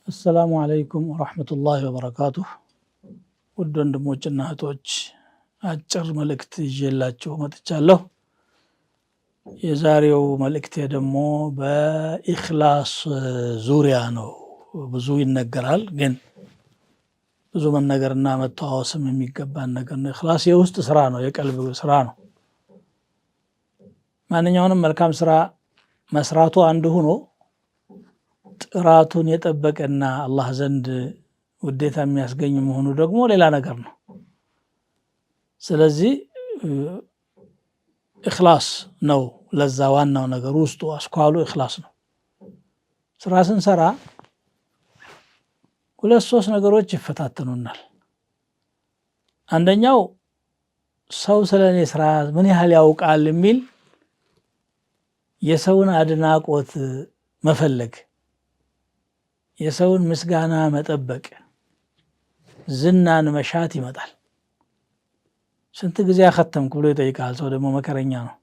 السلام عليكم ورحمة الله وبركاته ውድ ወንድሞችና እህቶች አጭር መልእክት ይዤላችሁ መጥቻለሁ። የዛሬው መልእክቴ ደግሞ በኢኽላስ ዙሪያ ነው። ብዙ ይነገራል፣ ግን ብዙ መነገርና መተዋወስም የሚገባን ነገር ነው። ኢኽላስ የውስጥ ስራ ነው፣ የቀልብ ስራ ነው። ማንኛውንም መልካም ስራ መስራቱ አንዱ ሆኖ ጥራቱን የጠበቀና አላህ ዘንድ ውዴታ የሚያስገኝ መሆኑ ደግሞ ሌላ ነገር ነው። ስለዚህ ኢኽላስ ነው ለዛ ዋናው ነገር፣ ውስጡ አስኳሉ ኢኽላስ ነው። ስራ ስንሰራ ሁለት ሶስት ነገሮች ይፈታተኑናል። አንደኛው ሰው ስለኔ ስራ ምን ያህል ያውቃል የሚል የሰውን አድናቆት መፈለግ፣ የሰውን ምስጋና መጠበቅ፣ ዝናን መሻት ይመጣል። ስንት ጊዜ አኸተምክ ብሎ ይጠይቃል። ሰው ደግሞ መከረኛ ነው።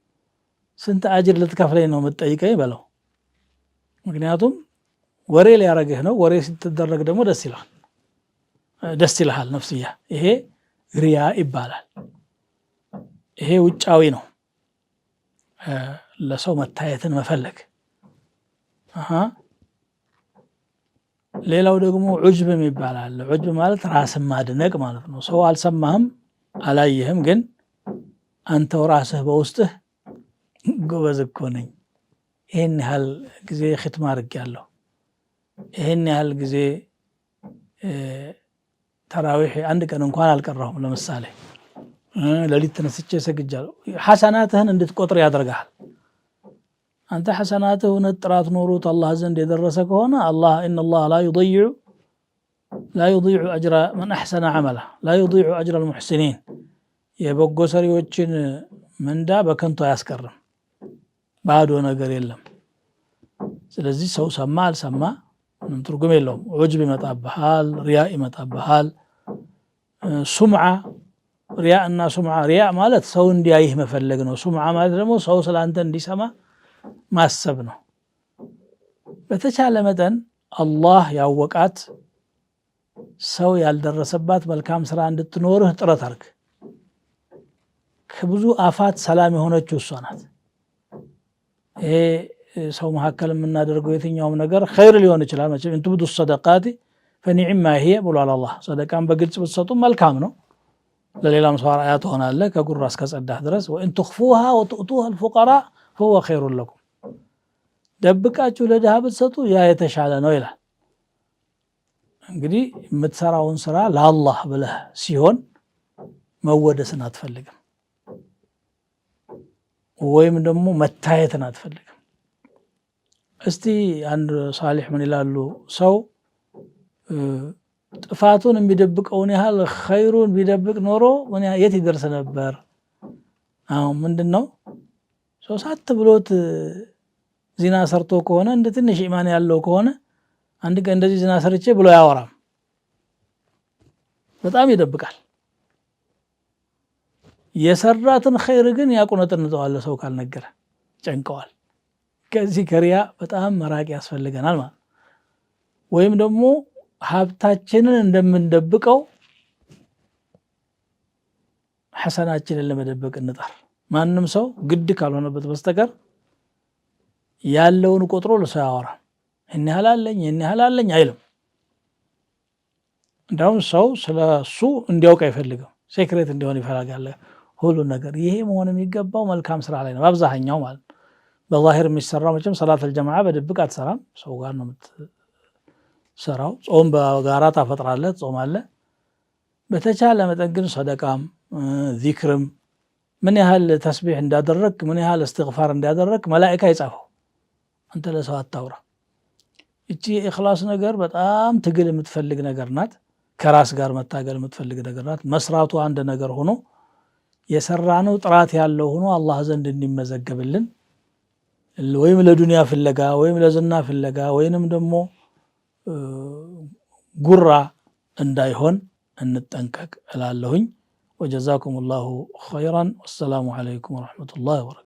ስንት አጅር ልትከፍለኝ ነው የምትጠይቀኝ በለው። ምክንያቱም ወሬ ሊያረግህ ነው። ወሬ ስትደረግ ደግሞ ደስ ይልሃል ነፍስያ። ይሄ ሪያ ይባላል። ይሄ ውጫዊ ነው፣ ለሰው መታየትን መፈለግ። ሌላው ደግሞ ዑጅብ ይባላል። ዑጅብ ማለት ራስን ማድነቅ ማለት ነው። ሰው አልሰማህም አላየህም፣ ግን አንተው ራስህ በውስጥህ ጎበዝ እኮ ነኝ፣ ይህን ያህል ጊዜ ኽትማ አድርጌያለሁ፣ ይህን ያህል ጊዜ ተራዊሕ አንድ ቀን እንኳን አልቀረሁም፣ ለምሳሌ ሌሊት ተነስቼ ሰግጃለሁ። ሐሰናትህን እንድትቆጥር ያደርግሃል። አንተ ሐሰናትህ እውነት ጥራት ኖሮት አላህ ዘንድ የደረሰ ከሆነ አላህ ኢነላህ ላ ዩዲዑ አጅረ መን አሕሰነ ዐመላ ላ ዩዲዑ አጅረ አልሙሕሲኒን፣ የበጎ ሰሪዎችን ምንዳ በከንቱ አያስቀርም። ባዶ ነገር የለም። ስለዚህ ሰው ሰማ አልሰማ ምንም ትርጉም የለውም። ዑጅብ ይመጣብሃል፣ ሪያ ይመጣብሃል። ሱምዓ፣ ሪያ እና ሱምዓ። ሪያ ማለት ሰው እንዲያይህ መፈለግ ነው። ሱምዓ ማለት ደግሞ ሰው ስላንተ እንዲሰማ ማሰብ ነው። በተቻለ መጠን አላህ ያወቃት ሰው ያልደረሰባት መልካም ስራ እንድትኖርህ ጥረት አርግ። ከብዙ አፋት ሰላም የሆነችው እሷ ናት። ይሄ ሰው መካከል የምናደርገው የትኛውም ነገር ኸይር ሊሆን ይችላል። መቼም እንቱብዱ ሰደቃቲ ፈኒዕማ ሂየ ብሏል አላህ። ሰደቃን በግልጽ ብትሰጡ መልካም ነው፣ ለሌላም ሰው አርአያ ትሆናለህ ከጉራ እስከጸዳህ ድረስ። ወኢን ትኽፉሃ ወትኡቱሃ አልፉቀራ ፈሁወ ኸይሩን ለኩም፣ ደብቃችሁ ለድሃ ብትሰጡ ያ የተሻለ ነው ይላል። እንግዲህ የምትሰራውን ስራ ለአላህ ብለህ ሲሆን መወደስን አትፈልግም፣ ወይም ደግሞ መታየትን አትፈልግም። እስቲ አንድ ሳሊሕ ምን ይላሉ? ሰው ጥፋቱን የሚደብቀውን ያህል ኸይሩን ቢደብቅ ኖሮ የት ይደርስ ነበር? አሁን ምንድን ነው ሰው ሳት ብሎት ዚና ሰርቶ ከሆነ እንደ ትንሽ ኢማን ያለው ከሆነ አንድ ቀን እንደዚህ ዚና ሰርቼ ብሎ ያወራም፣ በጣም ይደብቃል። የሰራትን ኸይር ግን ያቁነጥንጠዋል። ሰው ካልነገረ ጨንቀዋል። ከዚህ ከሪያ በጣም መራቅ ያስፈልገናል ማለት። ወይም ደግሞ ሀብታችንን እንደምንደብቀው ሐሰናችንን ለመደበቅ እንጣር። ማንም ሰው ግድ ካልሆነበት በስተቀር ያለውን ቆጥሮ ለሰው ያወራ። ይህን ያህል አለኝ ይህን ያህል አለኝ አይልም። እንዳውም ሰው ስለ እሱ እንዲያውቅ አይፈልግም፣ ሴክሬት እንዲሆን ይፈልጋል ሁሉ ነገር። ይሄ መሆን የሚገባው መልካም ስራ ላይ ነው በአብዛኛው ማለት ነው። በዛሂር የሚሰራው መቼም ሰላት አልጀማዓ በድብቅ አትሰራም፣ ሰው ጋር ነው የምትሰራው። ጾም በጋራ ታፈጥራለህ፣ ትጾማለህ። በተቻለ መጠን ግን ሰደቃም ዚክርም ምን ያህል ተስቢሕ እንዳደረግ ምን ያህል እስትግፋር እንዳደረግ መላኢካ ይጻፈው። አንተ ለሰው አታውራ። እቺ የኢኽላስ ነገር በጣም ትግል የምትፈልግ ነገር ናት። ከራስ ጋር መታገል የምትፈልግ ነገር ናት። መስራቱ አንድ ነገር ሆኖ የሰራነው ጥራት ያለው ሆኖ አላህ ዘንድ እንዲመዘገብልን፣ ወይም ለዱንያ ፍለጋ ወይም ለዝና ፍለጋ ወይንም ደግሞ ጉራ እንዳይሆን እንጠንቀቅ እላለሁኝ። ወጀዛኩም ላሁ ኸይራን። ወሰላሙ ዓለይኩም ወረሕመቱላሂ ወበረካቱህ።